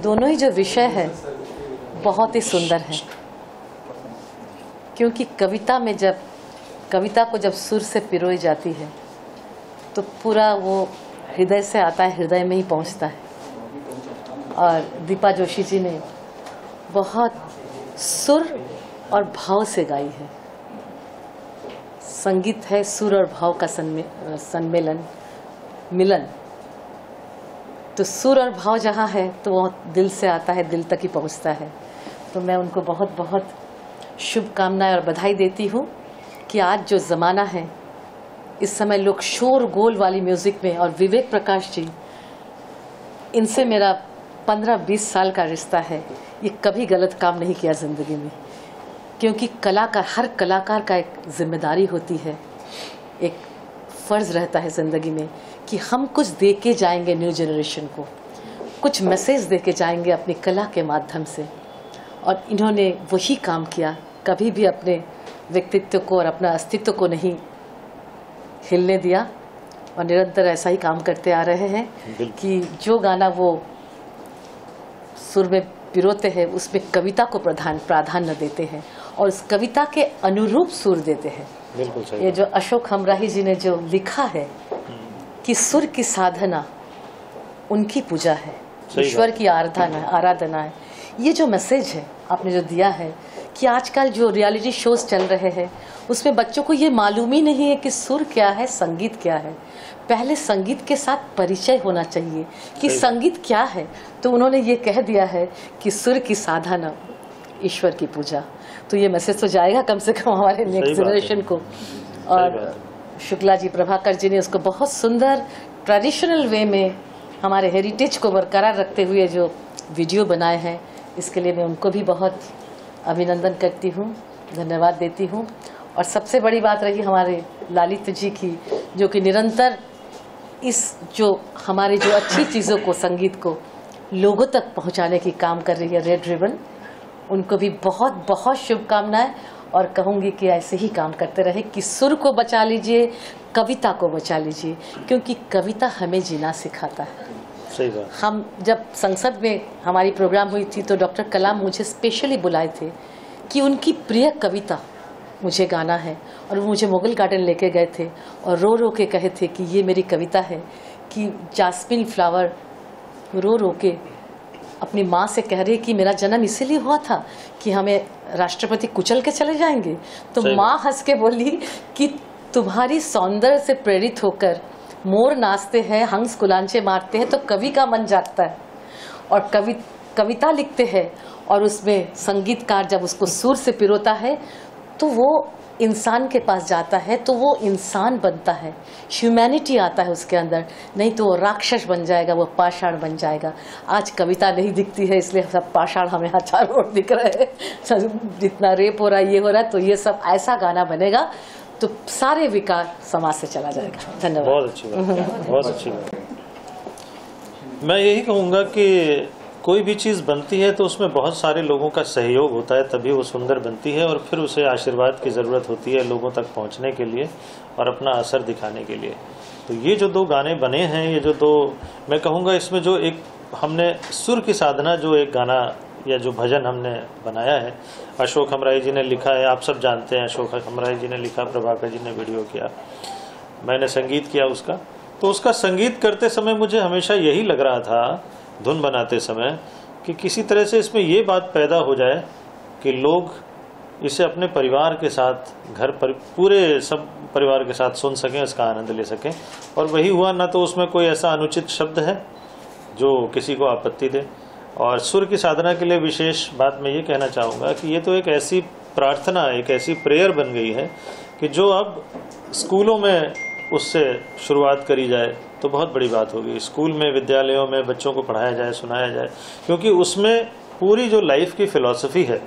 दोनों ही जो विषय है बहुत ही सुंदर है, क्योंकि कविता को जब सुर से पिरोई जाती है तो पूरा वो हृदय से आता है, हृदय में ही पहुंचता है। और दीपा जोशी जी ने बहुत सुर और भाव से गाई है। संगीत है सुर और भाव का मिलन। तो सुर और भाव जहाँ है तो वो दिल से आता है, दिल तक ही पहुँचता है। तो मैं उनको बहुत बहुत शुभकामनाएं और बधाई देती हूँ कि आज जो ज़माना है, इस समय लोग शोर गोल वाली म्यूज़िक में, और विवेक प्रकाश जी, इनसे मेरा 15-20 साल का रिश्ता है। ये कभी गलत काम नहीं किया ज़िंदगी में, क्योंकि हर कलाकार का एक जिम्मेदारी होती है, एक फ़र्ज़ रहता है ज़िंदगी में कि हम कुछ दे के जाएंगे न्यू जनरेशन को, कुछ मैसेज दे के जाएंगे अपनी कला के माध्यम से। और इन्होंने वही काम किया, कभी भी अपने व्यक्तित्व को और अपना अस्तित्व को नहीं हिलने दिया, और निरंतर ऐसा ही काम करते आ रहे हैं कि जो गाना वो सुर में पिरोते हैं उसमें कविता को प्राधान्य देते हैं और उस कविता के अनुरूप सुर देते हैं। बिल्कुल सही। ये जो अशोक हमराही जी ने जो लिखा है कि सुर की साधना उनकी पूजा है, ईश्वर की आराधना है। ये जो मैसेज है आपने जो दिया है कि आजकल जो रियलिटी शोज चल रहे हैं उसमें बच्चों को ये मालूम ही नहीं है कि सुर क्या है, संगीत क्या है। पहले संगीत के साथ परिचय होना चाहिए कि संगीत क्या है। तो उन्होंने ये कह दिया है कि सुर की साधना, ईश्वर की पूजा। तो ये मैसेज तो जाएगा कम से कम हमारे नेक्स्ट जनरेशन को। और शुक्ला जी, प्रभाकर जी ने उसको बहुत सुंदर ट्रेडिशनल वे में हमारे हेरिटेज को बरकरार रखते हुए जो वीडियो बनाए हैं, इसके लिए मैं उनको भी बहुत अभिनंदन करती हूँ, धन्यवाद देती हूँ। और सबसे बड़ी बात रही हमारे लालित जी की, जो कि निरंतर हमारी जो अच्छी चीज़ों को, संगीत को लोगों तक पहुँचाने की काम कर रही है, रेड रिबन। उनको भी बहुत बहुत शुभकामनाएं, और कहूँगी कि ऐसे ही काम करते रहे कि सुर को बचा लीजिए, कविता को बचा लीजिए, क्योंकि कविता हमें जीना सिखाता है। सही बात। हम जब संसद में हमारी प्रोग्राम हुई थी तो डॉक्टर कलाम मुझे स्पेशली बुलाए थे कि उनकी प्रिय कविता मुझे गाना है, और वो मुझे मुगल गार्डन लेके गए थे और रो रो के कहे थे कि ये मेरी कविता है कि जास्मिन फ्लावर रो रो के अपनी माँ से कह रही कि मेरा जन्म इसीलिए हुआ था कि हमें राष्ट्रपति कुचल के चले जाएंगे। तो माँ हंस के बोली कि तुम्हारी सौंदर्य से प्रेरित होकर मोर नाचते हैं, हंस कुलांचे मारते हैं, तो कवि का मन जागता है और कविता लिखते हैं, और उसमें संगीतकार जब उसको सुर से पिरोता है तो वो इंसान के पास जाता है, तो वो इंसान बनता है, ह्यूमैनिटी आता है उसके अंदर। नहीं तो वो राक्षस बन जाएगा, वो पाषाण बन जाएगा। आज कविता नहीं दिखती है, इसलिए सब पाषाण हमें यहाँ चारों ओर दिख रहे हैं। जितना रेप हो रहा है, ये हो रहा है, तो ये सब ऐसा गाना बनेगा तो सारे विकार समाज से चला जाएगा। धन्यवाद। बहुत अच्छी बात, बहुत अच्छी बात। मैं यही कहूँगा कि कोई भी चीज़ बनती है तो उसमें बहुत सारे लोगों का सहयोग होता है, तभी वो सुंदर बनती है, और फिर उसे आशीर्वाद की ज़रूरत होती है लोगों तक पहुंचने के लिए और अपना असर दिखाने के लिए। तो ये जो दो गाने बने हैं, ये जो दो, मैं कहूँगा इसमें जो एक हमने सुर की साधना, जो एक गाना या जो भजन हमने बनाया है, अशोक हमराही जी ने लिखा है, आप सब जानते हैं अशोक हमराही जी ने लिखा, प्रभाकर जी ने वीडियो किया, मैंने संगीत किया उसका। तो उसका संगीत करते समय मुझे हमेशा यही लग रहा था, धुन बनाते समय, कि किसी तरह से इसमें ये बात पैदा हो जाए कि लोग इसे अपने परिवार के साथ, घर पर पूरे सब परिवार के साथ सुन सकें, इसका आनंद ले सकें। और वही हुआ, ना तो उसमें कोई ऐसा अनुचित शब्द है जो किसी को आपत्ति दे। और सुर की साधना के लिए विशेष बात मैं ये कहना चाहूँगा कि ये तो एक ऐसी प्रार्थना, एक ऐसी प्रेयर बन गई है कि जो अब स्कूलों में उससे शुरुआत करी जाए तो बहुत बड़ी बात होगी। स्कूल में, विद्यालयों में बच्चों को पढ़ाया जाए, सुनाया जाए, क्योंकि उसमें पूरी जो लाइफ की फिलॉसफी है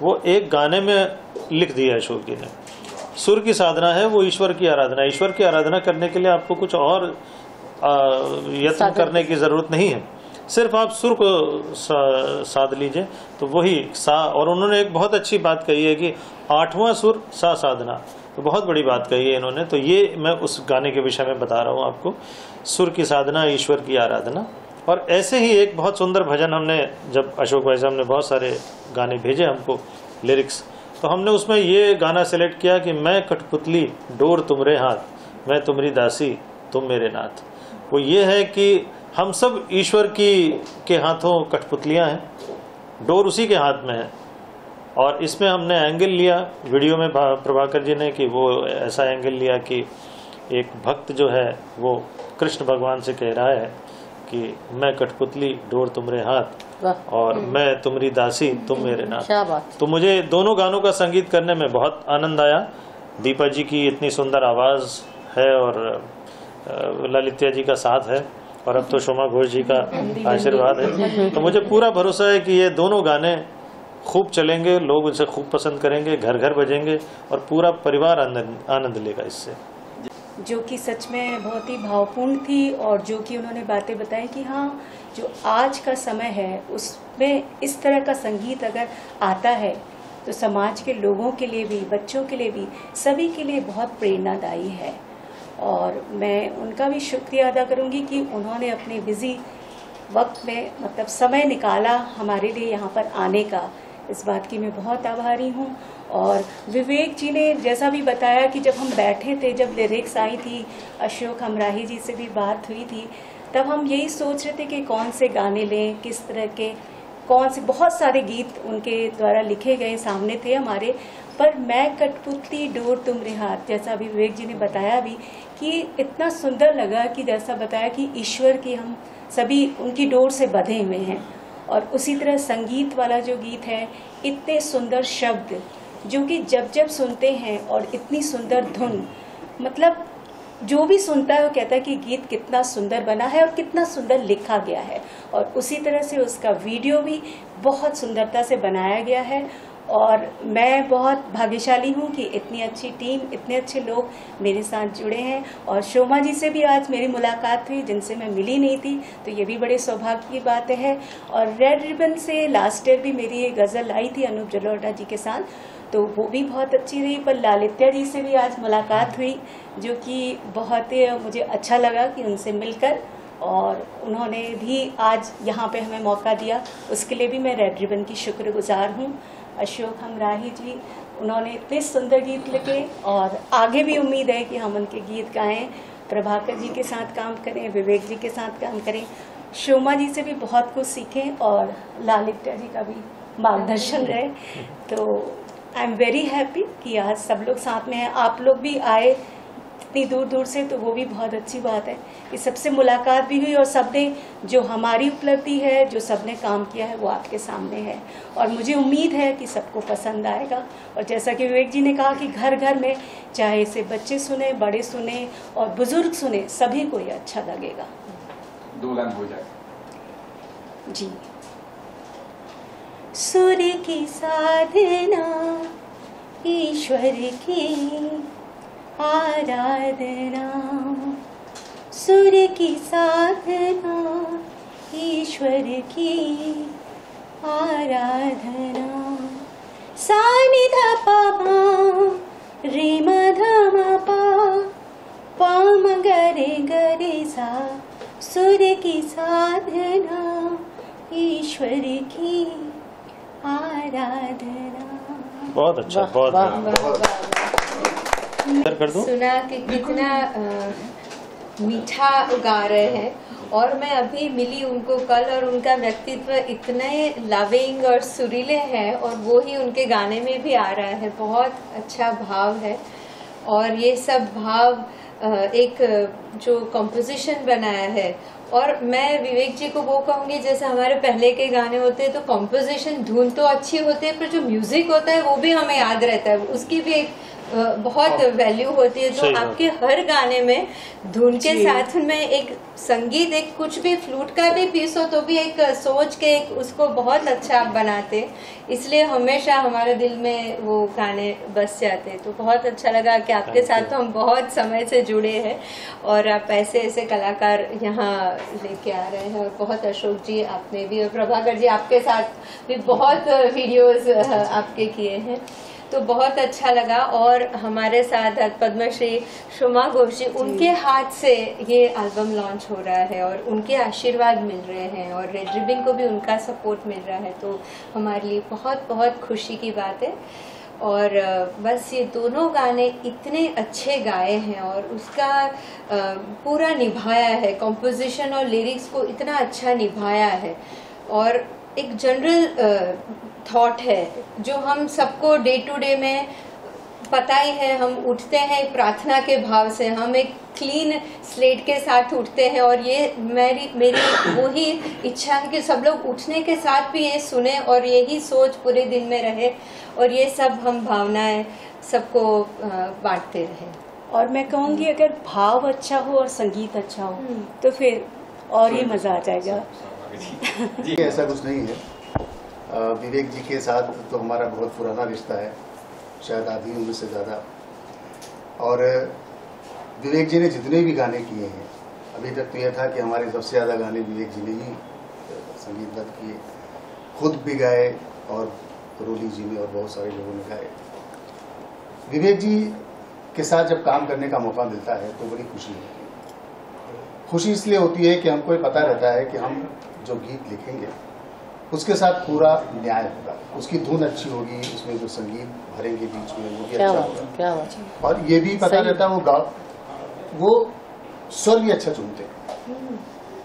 वो एक गाने में लिख दी है अशोक जी ने। सुर की साधना है वो ईश्वर की आराधना। ईश्वर की आराधना करने के लिए आपको कुछ और यत्न करने की जरूरत नहीं है, सिर्फ आप सुर को साध लीजिए तो वही सा। और उन्होंने एक बहुत अच्छी बात कही है कि 8वां सुर सा साधना, तो बहुत बड़ी बात कही है इन्होंने। तो ये मैं उस गाने के विषय में बता रहा हूँ आपको, सुर की साधना ईश्वर की आराधना। और ऐसे ही एक बहुत सुंदर भजन हमने, जब अशोक भाई साहब ने बहुत सारे गाने भेजे हमको लिरिक्स, तो हमने उसमें ये गाना सेलेक्ट किया कि मैं कठपुतली डोर तुमरे हाथ, मैं तुम्हारी दासी तुम मेरे नाथ। वो ये है कि हम सब ईश्वर के हाथों कठपुतलियां हैं, डोर उसी के हाथ में है। और इसमें हमने एंगल लिया वीडियो में प्रभाकर जी ने कि वो ऐसा एंगल लिया कि एक भक्त जो है वो कृष्ण भगवान से कह रहा है कि मैं कठपुतली डोर तुम्हारे हाथ और मैं तुम्हारी दासी तुम मेरे नाथ। क्या बात। तो मुझे दोनों गानों का संगीत करने में बहुत आनंद आया। दीपा जी की इतनी सुंदर आवाज़ है और ललित्या जी का साथ है और अब तो शोमा घोष जी का आशीर्वाद है। तो मुझे पूरा भरोसा है कि ये दोनों गाने खूब चलेंगे, लोग उनसे खूब पसंद करेंगे, घर घर बजेंगे और पूरा परिवार आनंद लेगा इससे। जो कि सच में बहुत ही भावपूर्ण थी और जो कि उन्होंने बातें बताई कि हाँ, जो आज का समय है उसमें इस तरह का संगीत अगर आता है तो समाज के लोगों के लिए भी, बच्चों के लिए भी, सभी के लिए बहुत प्रेरणादायी है। और मैं उनका भी शुक्रिया अदा करूंगी कि उन्होंने अपने बिजी वक्त में मतलब समय निकाला हमारे लिए यहाँ पर आने का। इस बात की मैं बहुत आभारी हूँ। और विवेक जी ने जैसा भी बताया कि जब हम बैठे थे, जब लिरिक्स आई थी, अशोक हमराही जी से भी बात हुई थी, तब हम यही सोच रहे थे कि कौन से गाने लें, किस तरह के, कौन से, बहुत सारे गीत उनके द्वारा लिखे गए सामने थे हमारे। पर मैं कठपुतली डोर तुमरे हाथ, जैसा अभी विवेक जी ने बताया भी कि इतना सुंदर लगा कि जैसा बताया कि ईश्वर की हम सभी उनकी डोर से बंधे हुए हैं। और उसी तरह संगीत वाला जो गीत है, इतने सुंदर शब्द जो कि जब जब सुनते हैं और इतनी सुंदर धुन, मतलब जो भी सुनता है वो कहता है कि गीत कितना सुंदर बना है और कितना सुंदर लिखा गया है। और उसी तरह से उसका वीडियो भी बहुत सुंदरता से बनाया गया है। और मैं बहुत भाग्यशाली हूँ कि इतनी अच्छी टीम, इतने अच्छे लोग मेरे साथ जुड़े हैं। और शोमा जी से भी आज मेरी मुलाकात हुई, जिनसे मैं मिली नहीं थी, तो ये भी बड़े सौभाग्य की बात है। और रेड रिबन से लास्ट ईयर भी मेरी एक गज़ल आई थी अनूप जलोटा जी के साथ, तो वो भी बहुत अच्छी रही। पर ललित्या जी से भी आज मुलाकात हुई, जो कि बहुत ही मुझे अच्छा लगा कि उनसे मिलकर, और उन्होंने भी आज यहाँ पे हमें मौका दिया, उसके लिए भी मैं रेड रिबन की शुक्रगुजार हूँ। अशोक हमराही जी, उन्होंने इतने सुंदर गीत लिखे और आगे भी उम्मीद है कि हम उनके गीत गाएं। प्रभाकर जी के साथ काम करें, विवेक जी के साथ काम करें, शोमा जी से भी बहुत कुछ सीखें और ललित्या जी का भी मार्गदर्शन रहे। तो आई एम वेरी हैप्पी कि आज सब लोग साथ में हैं। आप लोग भी आए इतनी दूर दूर से, तो वो भी बहुत अच्छी बात है कि सबसे मुलाकात भी हुई और सबने जो हमारी उपलब्धि है, जो सबने काम किया है, वो आपके सामने है। और मुझे उम्मीद है कि सबको पसंद आएगा। और जैसा कि विवेक जी ने कहा कि घर घर में, चाहे इसे बच्चे सुने, बड़े सुने और बुजुर्ग सुने, सभी को ये अच्छा लगेगा। 2 लाइन हो जाए जी। सूर्य की साधना ईश्वर की आराधना, सूर्य की साधना ईश्वर की आराधना। सा नि ध प म रे म ध म प प म ग रे ग रे सा, सूर्य की साधना ईश्वर की आराधना। बहुत अच्छा, बहुत कर दूं? सुना कि कितना मीठा गा रहे हैं। और मैं अभी मिली उनको कल, और उनका व्यक्तित्व इतने लविंग और सुरीले है, और वो ही उनके गाने में भी आ रहा है। बहुत अच्छा भाव है। और ये सब भाव एक जो कंपोजिशन बनाया है। और मैं विवेक जी को वो कहूँगी, जैसे हमारे पहले के गाने होते हैं तो कंपोजिशन, धुन तो अच्छी होती है, पर जो म्यूजिक होता है वो भी हमें याद रहता है, उसकी भी एक बहुत वैल्यू होती है। तो आपके हर गाने में धुन के साथ में एक संगीत, एक कुछ भी फ्लूट का भी पीस हो तो भी एक सोच के एक उसको बहुत अच्छा आप बनाते, इसलिए हमेशा हमारे दिल में वो गाने बस जाते। तो बहुत अच्छा लगा कि आपके साथ तो हम बहुत समय से जुड़े हैं और आप ऐसे ऐसे कलाकार यहाँ लेके आ रहे हैं। और बहुत अशोक जी आपने भी, और प्रभाकर जी आपके साथ भी बहुत वीडियोस आपके किए हैं। तो बहुत अच्छा लगा। और हमारे साथ पद्मश्री शुमा घोष जी, उनके हाथ से ये एल्बम लॉन्च हो रहा है और उनके आशीर्वाद मिल रहे हैं और रेड रिबन को भी उनका सपोर्ट मिल रहा है, तो हमारे लिए बहुत बहुत खुशी की बात है। और बस ये दोनों गाने इतने अच्छे गाए हैं और उसका पूरा निभाया है, कॉम्पोजिशन और लिरिक्स को इतना अच्छा निभाया है। और एक जनरल थॉट है जो हम सबको डे टू डे में पता ही है, हम उठते हैं प्रार्थना के भाव से, हम एक क्लीन स्लेट के साथ उठते हैं और ये मेरी वही इच्छा है कि सब लोग उठने के साथ भी ये सुने और यही सोच पूरे दिन में रहे और ये सब हम भावनाएं सबको बांटते रहे। और मैं कहूँगी अगर भाव अच्छा हो और संगीत अच्छा हो तो फिर और ही मजा आ जाएगा। जी ऐसा कुछ नहीं है। विवेक जी के साथ तो हमारा बहुत पुराना रिश्ता है, शायद आधी उम्र से ज़्यादा। और विवेक जी ने जितने भी गाने किए हैं, अभी तक तो यह था कि हमारे सबसे ज़्यादा गाने विवेक जी ने ही संगीतबद्ध किए, खुद भी गाए और रोली जी ने और बहुत सारे लोगों ने गाए। विवेक जी के साथ जब काम करने का मौका मिलता है तो बड़ी खुशी होती है। खुशी इसलिए होती है कि हमको ये पता रहता है कि हम जो गीत लिखेंगे उसके साथ पूरा न्याय होगा, उसकी धुन अच्छी होगी, उसमें जो संगीत भरेंगे बीच में वो भी अच्छा होगा। क्या बात। और ये भी पता रहता है वो स्वर भी अच्छा चुनते हैं,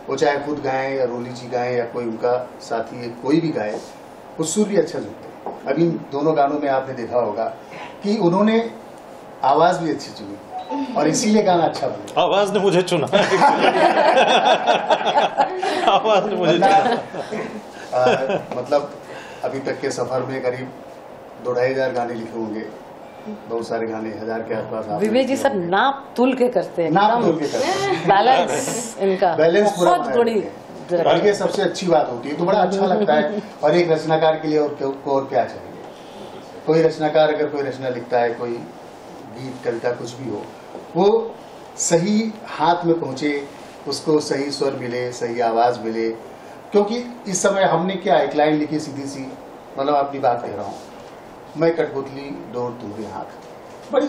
वो चाहे खुद गाएं या रोली जी गाएं या कोई उनका साथी कोई भी गाए, वो सुर भी अच्छा चुनते हैं। अभी दोनों गानों में आपने देखा होगा कि उन्होंने आवाज भी अच्छी चुनी और इसीलिए गाना अच्छा बना। आवाज ने मुझे चुना। आवाज ने मुझे चुना। मतलब अभी तक के सफर में करीब 2-2,500 गाने लिखे होंगे, बहुत सारे गाने 1000 के आसपास। विवेक जी सब नाप तुल के करते हैं, नाप तुल के करते हैं, बैलेंस इनका बैलेंस पूरा बहुत बड़ी और ये सबसे अच्छी बात होती है, तो बड़ा अच्छा लगता है। और एक रचनाकार के लिए और क्या चाहिए। कोई रचनाकार अगर कोई रचना लिखता है, कोई गीत कविता कुछ भी हो, वो सही हाथ में पहुंचे, उसको सही स्वर मिले, सही आवाज मिले। क्योंकि इस समय हमने क्या एक लाइन लिखी सीधी सी, मतलब अपनी बात कह रहा हूँ, मैं कठपुतली डोर तुम्हारे हाथ, बड़ी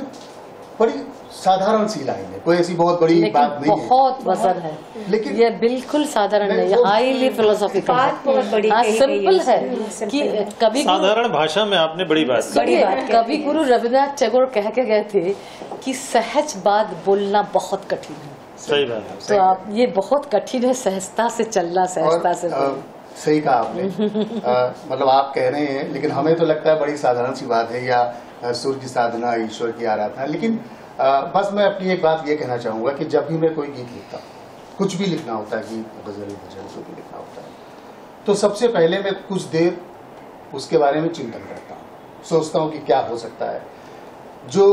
बड़ी साधारण सी लाइन है, कोई ऐसी बहुत बड़ी बात नहीं है, बहुत वजन है, लेकिन ये बिल्कुल साधारण नहीं है, हाईली फिलोसॉफिकल बात बहुत बड़ी सिंपल है कि कभी साधारण भाषा में आपने बड़ी बात कभी गुरु रविन्द्रनाथ टैगोर कह के गए थे कि सहज बात बोलना बहुत कठिन है। सही बात है। तो आप ये बहुत कठिन है, सहजता से चलना, सहजता से सही कहा आपने। मतलब आप कह रहे हैं, लेकिन हमें तो लगता है बड़ी साधारण सी बात है, या सुर की साधना, ईश्वर की आराधना। लेकिन बस मैं अपनी एक बात ये कहना चाहूंगा कि जब भी मैं कोई गीत लिखता हूँ, कुछ भी लिखना होता है, गीत, गजल, भजन, जो भी लिखना होता है, तो सबसे पहले मैं कुछ देर उसके बारे में चिंतन करता हूँ, सोचता हूँ कि क्या हो सकता है। जो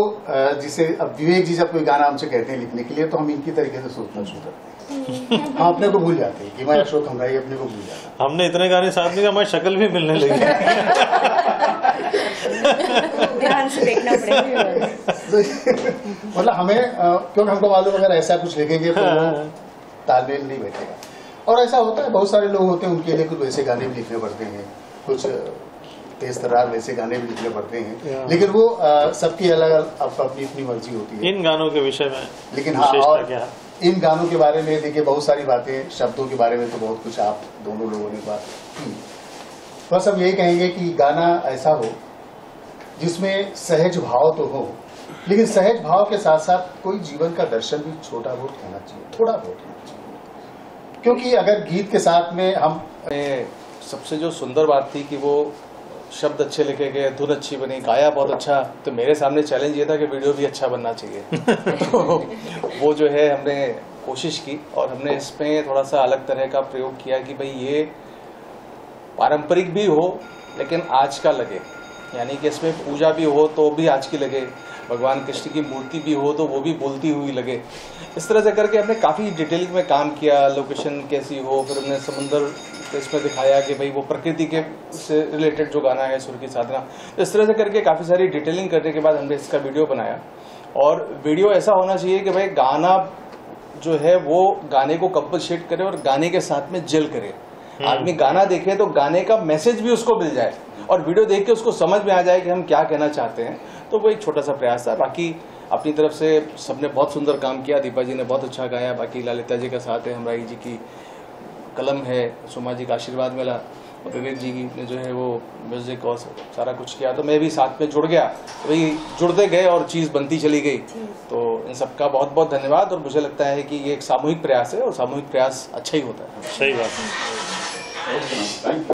जिसे अब विवेक जी जब कोई गाना हमसे कहते हैं लिखने के लिए, तो हम इनकी तरीके से सोचना शुरू करते हैं। हम अपने को भूल जाते हैं कि मैं अशोक हमराई अपने को भूल जाता। हमने इतने गाने साथ नहीं, हमारी शक्ल भी मिलने लगी। ध्यान से देखना पड़ेगा। मतलब हमें क्योंकि हमको मालूम अगर ऐसा कुछ लिखेंगे तो वो तालमेल नहीं बैठेगा। और ऐसा होता है, बहुत सारे लोग होते हैं उनके लिए कुछ वैसे गाने भी लिखने पड़ते हैं, कुछ तेज तर्रार वैसे गाने भी लिखने पड़ते हैं, लेकिन वो सबकी अलग अपनी अपनी मर्जी होती है इन गानों के विषय में। लेकिन हाँ, और इन गानों के बारे में देखिए बहुत सारी बातें, शब्दों के बारे में तो बहुत कुछ आप दोनों लोगों ने बात की। बस हम यही कहेंगे कि गाना ऐसा हो जिसमें सहज भाव तो हो, लेकिन सहज भाव के साथ साथ कोई जीवन का दर्शन भी छोटा बहुत होना चाहिए, थोड़ा बहुत होना चाहिए। क्योंकि अगर गीत के साथ में हम, सबसे जो सुंदर बात थी कि वो शब्द अच्छे लिखे गए, धुन अच्छी बनी, गाया बहुत अच्छा। तो मेरे सामने चैलेंज ये था कि वीडियो भी अच्छा बनना चाहिए। तो वो जो है हमने कोशिश की और हमने इसमें थोड़ा सा अलग तरह का प्रयोग किया कि भाई ये पारंपरिक भी हो लेकिन आज का लगे, यानी कि इसमें पूजा भी हो तो भी आज की लगे, भगवान कृष्ण की मूर्ति भी हो तो वो भी बोलती हुई लगे। इस तरह से करके हमने काफ़ी डिटेलिंग में काम किया, लोकेशन कैसी हो, फिर हमने समुंदर इसमें दिखाया कि भाई वो प्रकृति के से रिलेटेड जो गाना है सुर की साधना। तो इस तरह से करके काफ़ी सारी डिटेलिंग करने के बाद हमने इसका वीडियो बनाया। और वीडियो ऐसा होना चाहिए कि भाई गाना जो है वो गाने को कंपनसेट करे और गाने के साथ में जेल करे, आदमी गाना देखे तो गाने का मैसेज भी उसको मिल जाए और वीडियो देख के उसको समझ में आ जाए कि हम क्या कहना चाहते हैं। तो वो एक छोटा सा प्रयास था। बाकी अपनी तरफ से सबने बहुत सुंदर काम किया। दीपा जी ने बहुत अच्छा गाया, बाकी ललिता जी का साथ है, हमराई जी की कलम है, सुमा जी का आशीर्वाद मिला, और विवेक जी ने जो है वो म्यूजिक और सारा कुछ किया। तो मैं भी साथ में जुड़ गया, वही जुड़ते गए और चीज़ बनती चली गई। तो इन सबका बहुत बहुत धन्यवाद। और मुझे लगता है कि ये एक सामूहिक प्रयास है और सामूहिक प्रयास अच्छा ही होता है। सही बात है।